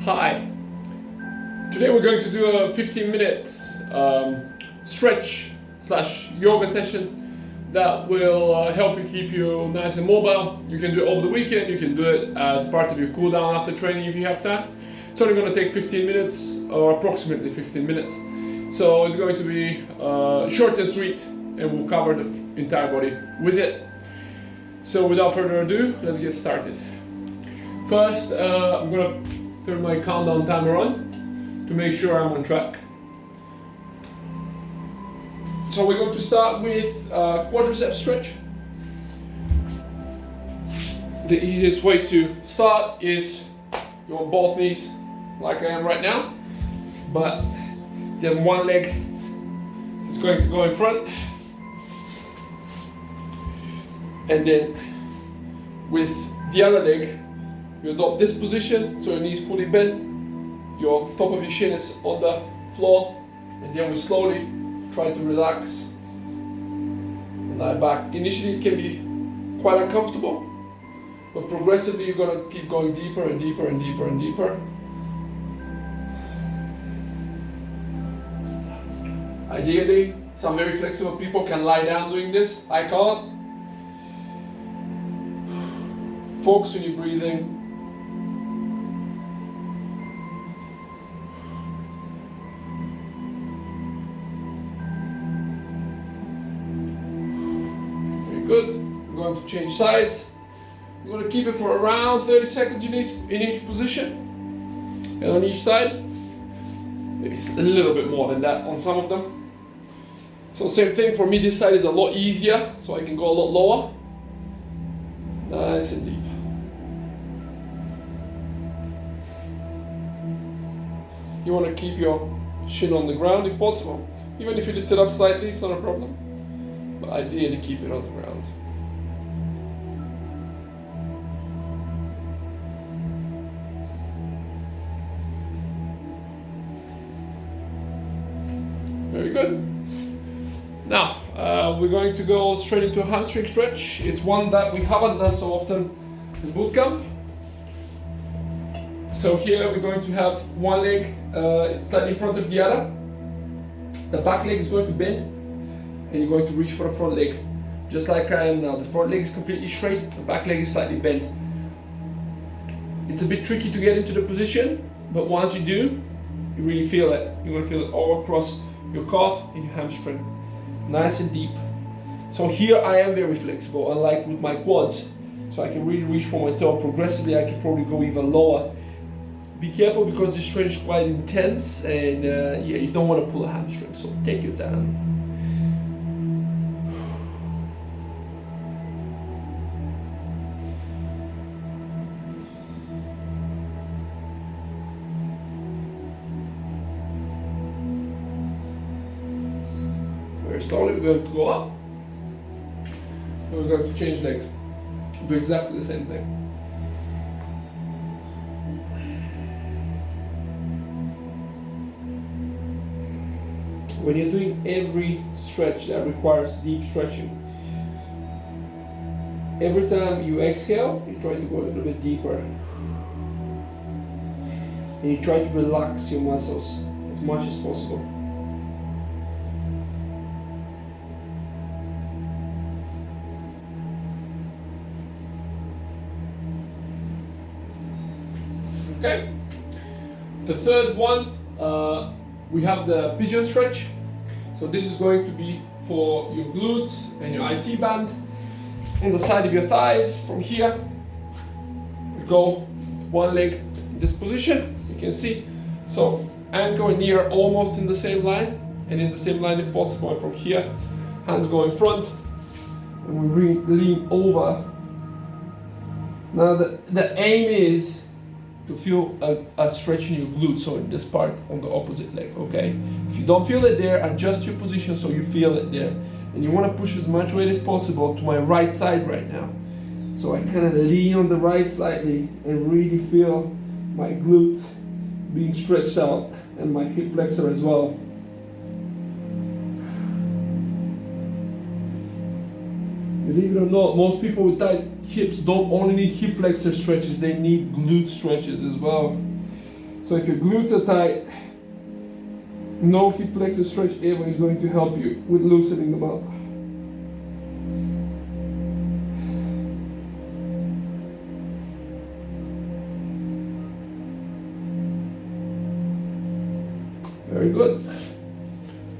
Hi, today we're going to do a 15-minute stretch slash yoga session that will help you keep you nice and mobile. You can do it over the weekend, you can do it as part of your cool down after training if you have time. It's only going to take 15 minutes or approximately 15 minutes. So it's going to be short and sweet and we'll cover the entire body with it. So without further ado, let's get started. First, I'm going to turn my countdown timer on to make sure I'm on track. So we're going to start with quadricep stretch. The easiest way to start is you're on both knees like I am right now, but then one leg is going to go in front, and then with the other leg you adopt this position so your knees fully bent, your top of your shin is on the floor, and then we slowly try to relax and lie back. Initially it can be quite uncomfortable, but progressively you're going to keep going deeper and deeper and deeper and deeper. Ideally, some very flexible people can lie down doing this. I can't. Focus on your breathing. Very good. We're going to change sides. We're going to keep it for around 30 seconds in each position. And on each side, maybe a little bit more than that on some of them. So same thing for me, this side is a lot easier, so I can go a lot lower. Nice and deep. You want to keep your shin on the ground if possible. Even if you lift it up slightly, it's not a problem. But ideally keep it on the ground. Very good. Now, we're going to go straight into a hamstring stretch. It's one that we haven't done so often in boot camp. So here we're going to have one leg slightly in front of the other. The back leg is going to bend and you're going to reach for the front leg. Just like I am now. The front leg is completely straight, the back leg is slightly bent. It's a bit tricky to get into the position, but once you do, you really feel it. You're going to feel it all across your calf and your hamstring. Nice and deep. So here I am very flexible, unlike with my quads. So I can really reach for my toe. Progressively I can probably go even lower. Be careful because this stretch is quite intense, and yeah, you don't want to pull a hamstring, so take your time. Very slowly we're going to go up, and we're going to change legs. Do exactly the same thing. When you're doing every stretch that requires deep stretching, every time you exhale, you try to go a little bit deeper. And you try to relax your muscles as much as possible. Okay. The third one, we have the pigeon stretch. So this is going to be for your glutes and your IT band on the side of your thighs. From here, we go one leg in this position, you can see. So ankle and knee are almost in the same line, and in the same line if possible. And from here, hands go in front, and we lean over. Now the aim is to feel a stretch in your glutes, so in this part on the opposite leg, okay? If you don't feel it there, adjust your position so you feel it there. And you want to push as much weight as possible to my right side right now. So I kind of lean on the right slightly and really feel my glute being stretched out and my hip flexor as well. Believe it or not, most people with tight hips don't only need hip flexor stretches, they need glute stretches as well. So if your glutes are tight, no hip flexor stretch ever is going to help you with loosening them up. Very good.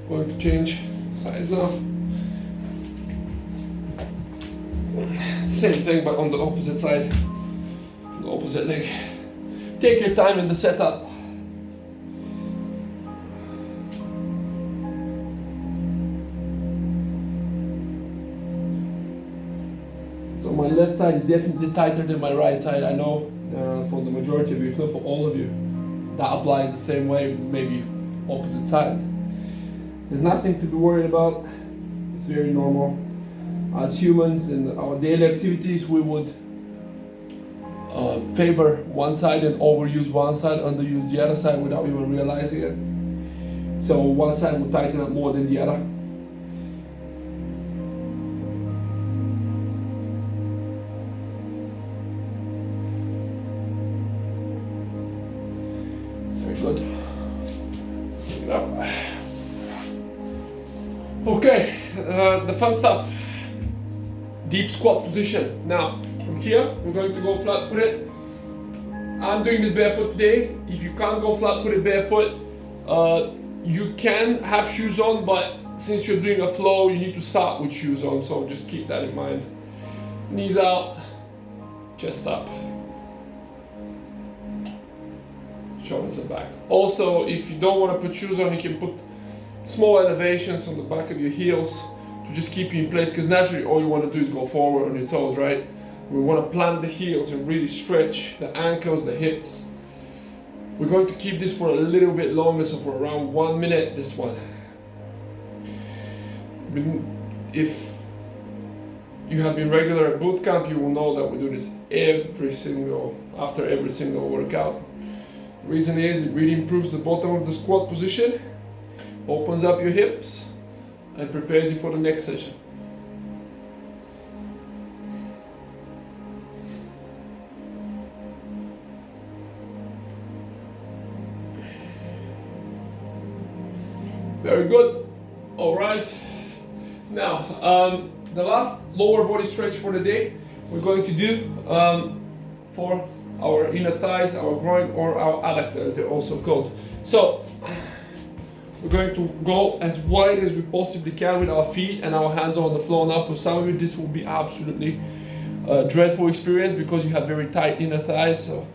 Going to change size now. Same thing, but on the opposite side, the opposite leg. Take your time in the setup. So my left side is definitely tighter than my right side. I know for the majority of you, if not for all of you, that applies the same way, maybe opposite sides. There's nothing to be worried about. It's very normal. As humans in our daily activities, we would favor one side and overuse one side, underuse the other side without even realizing it. So one side would tighten up more than the other. Very good. Pick it up. Okay, the fun stuff. Deep squat position. Now, from here, we're going to go flat-footed. I'm doing this barefoot today. If you can't go flat-footed barefoot, you can have shoes on, but since you're doing a flow, you need to start with shoes on, so just keep that in mind. Knees out, chest up. Shoulders are back. Also, if you don't want to put shoes on, you can put small elevations on the back of your heels to just keep you in place, because naturally all you want to do is go forward on your toes, right? We want to plant the heels and really stretch the ankles, the hips. We're going to keep this for a little bit longer, so for around 1 minute, this one. If you have been regular at boot camp, you will know that we do this after every single workout. The reason is it really improves the bottom of the squat position, opens up your hips, and prepares you for the next session. Very good. All right. Now, the last lower body stretch for the day, we're going to do for our inner thighs, our groin, or our adductors, they're also called. So, we're going to go as wide as we possibly can with our feet and our hands on the floor. Now, for some of you, this will be absolutely a dreadful experience because you have very tight inner thighs. So,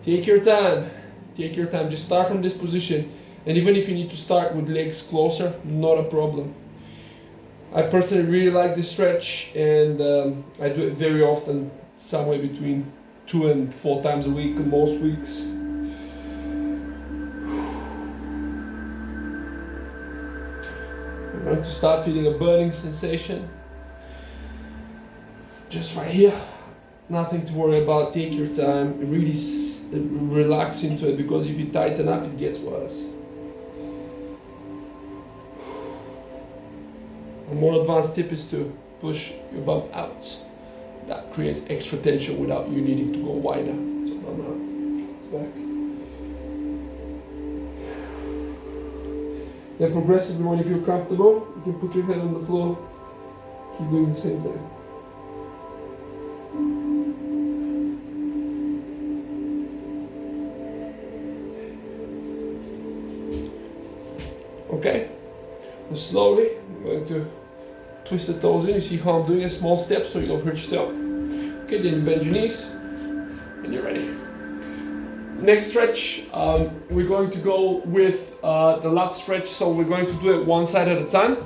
take your time. Take your time. Just start from this position. And even if you need to start with legs closer, not a problem. I personally really like this stretch, and I do it very often, somewhere between 2 and 4 times a week, most weeks. I'm going to start feeling a burning sensation. Just right here. Nothing to worry about. Take your time. Really relax into it, because if you tighten up, it gets worse. A more advanced tip is to push your bum out. That creates extra tension without you needing to go wider. So bum out, back. Then progressively, when you feel comfortable, you can put your head on the floor. Keep doing the same thing. Okay, and slowly I'm going to twist the toes in. You see how I'm doing a small step so you don't hurt yourself. Okay, then you bend your knees and you're ready. Next stretch, we're going to go with the lat stretch. So we're going to do it one side at a time.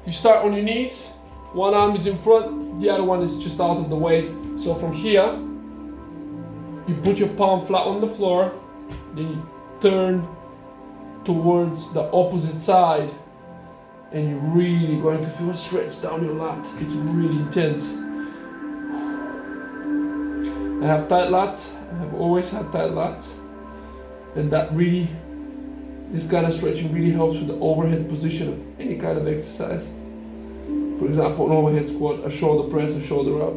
You start on your knees, one arm is in front, the other one is just out of the way. So from here, you put your palm flat on the floor, then you turn towards the opposite side, and you're really going to feel a stretch down your lat. It's really intense. I have tight lats. I have always had tight lats, and this kind of stretching really helps with the overhead position of any kind of exercise. For example, an overhead squat, a shoulder press, a shoulder up.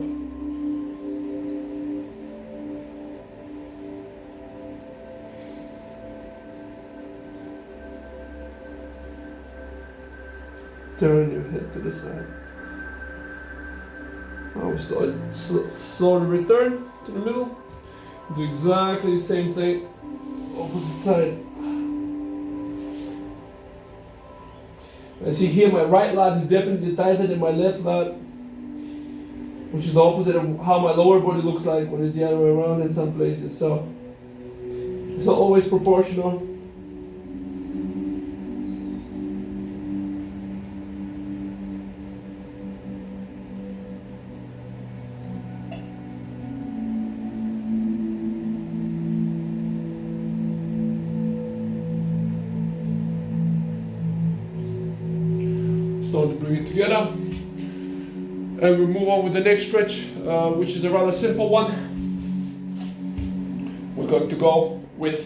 turn your head to the side. Now we slowly return to the middle. Do exactly the same thing, opposite side. As you hear, my right lat is definitely tighter than my left lat, which is the opposite of how my lower body looks like when it's the other way around in some places. So it's not always proportional. Slowly bring it together, and we move on with the next stretch, which is a rather simple one. We're going to go with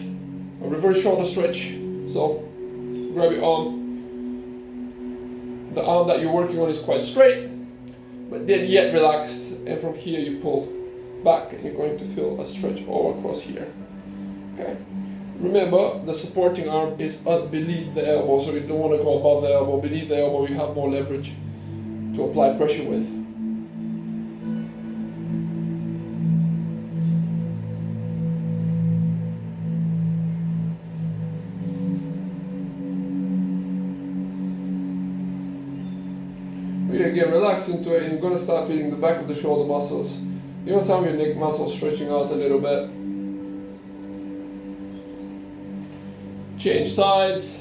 a reverse shoulder stretch. So grab your arm. The arm that you're working on is quite straight, but then yet relaxed, and from here you pull back, and you're going to feel a stretch all across here. Okay. Remember, the supporting arm is beneath the elbow, so you don't want to go above the elbow. Beneath the elbow, you have more leverage to apply pressure with. Really again, relax into it, and you're going to start feeling the back of the shoulder muscles. Even some of your neck muscles stretching out a little bit. Change sides.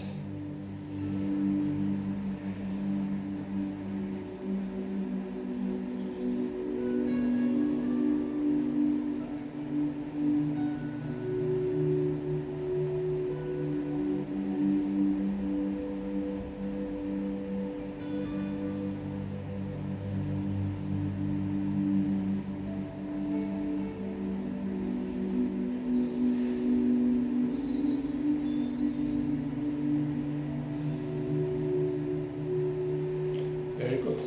Very good.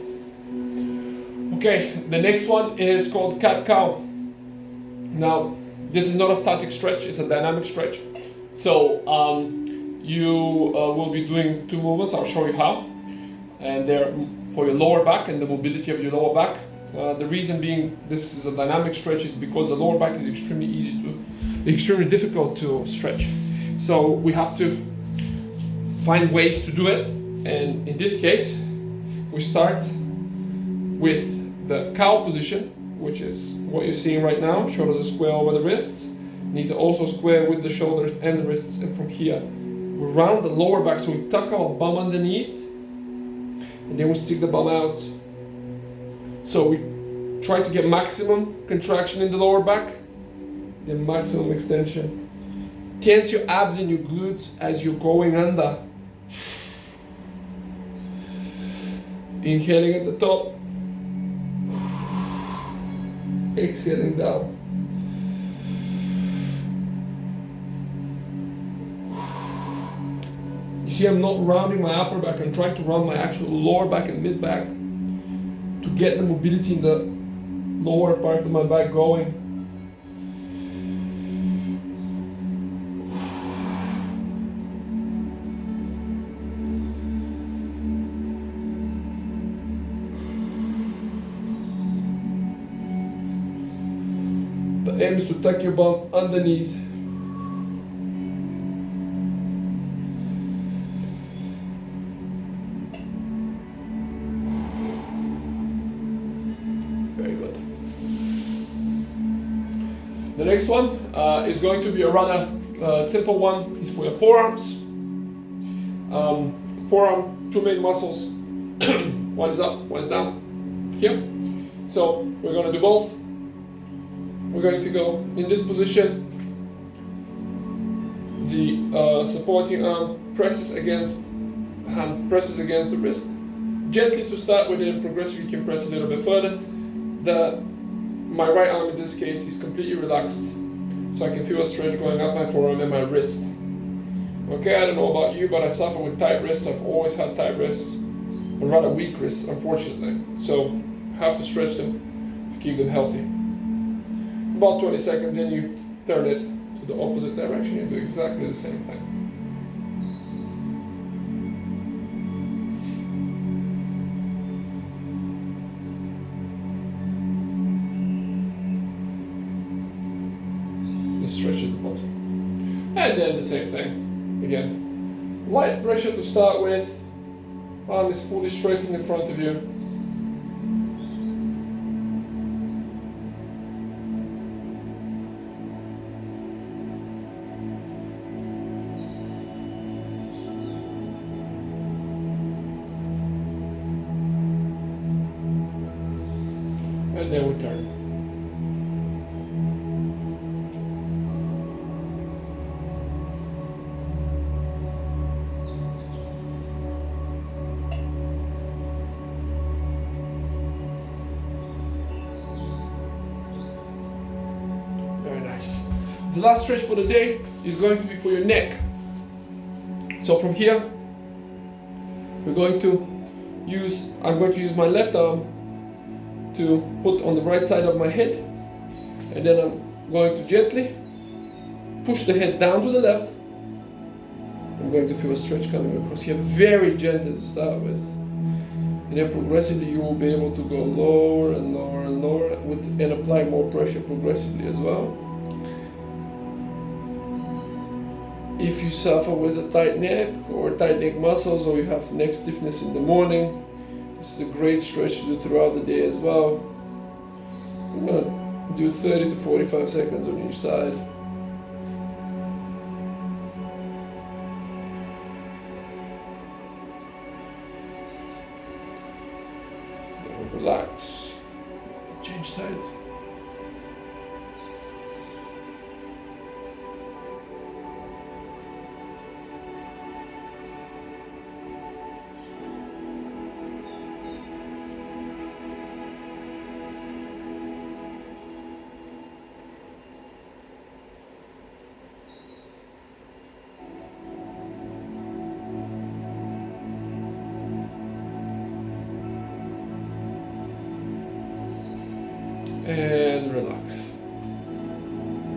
Okay, the next one is called cat-cow. Now, this is not a static stretch, it's a dynamic stretch. So you will be doing two movements, I'll show you how. And they're for your lower back and the mobility of your lower back. The reason being this is a dynamic stretch is because the lower back is extremely difficult to stretch. So we have to find ways to do it. And in this case, we start with the cow position, which is what you're seeing right now. Shoulders are square over the wrists. Need to also square with the shoulders and the wrists. And from here, we round the lower back, so we tuck our bum underneath, and then we stick the bum out. So we try to get maximum contraction in the lower back, then maximum extension. Tense your abs and your glutes as you're going under. Inhaling at the top, exhaling down. You see, I'm not rounding my upper back, I'm trying to round my actual lower back and mid back to get the mobility in the lower part of my back going. The aim is to tuck your bum underneath. Very good. The next one is going to be a rather simple one. It's for your forearms. Forearm, two main muscles. One is up, one is down. Here. So we're going to do both. We're going to go in this position. The supporting arm presses against the wrist. Gently to start with, and progressively you can press a little bit further. My right arm in this case is completely relaxed, so I can feel a stretch going up my forearm and my wrist. Okay, I don't know about you, but I suffer with tight wrists. I've always had tight wrists, or rather weak wrists, unfortunately. So have to stretch them to keep them healthy. About 20 seconds, and you turn it to the opposite direction. You do exactly the same thing. And then the same thing. Again, light pressure to start with. Arm is fully straight in front of you. And then we turn. Very nice. The last stretch for the day is going to be for your neck. So from here, I'm going to use my left arm to put on the right side of my head, and then I'm going to gently push the head down to the left. I'm going to feel a stretch coming across here, very gentle to start with, and then progressively you will be able to go lower and lower and lower and apply more pressure progressively as well. If you suffer with a tight neck or tight neck muscles, or you have neck stiffness in the morning, this is a great stretch to do throughout the day as well. I'm going to do 30 to 45 seconds on each side. Then relax. Change sides. And relax.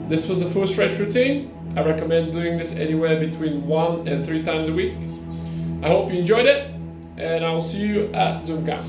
This was the full stretch routine. I recommend doing this anywhere between 1 and 3 times a week. I hope you enjoyed it, and I will see you at Zoom Camp.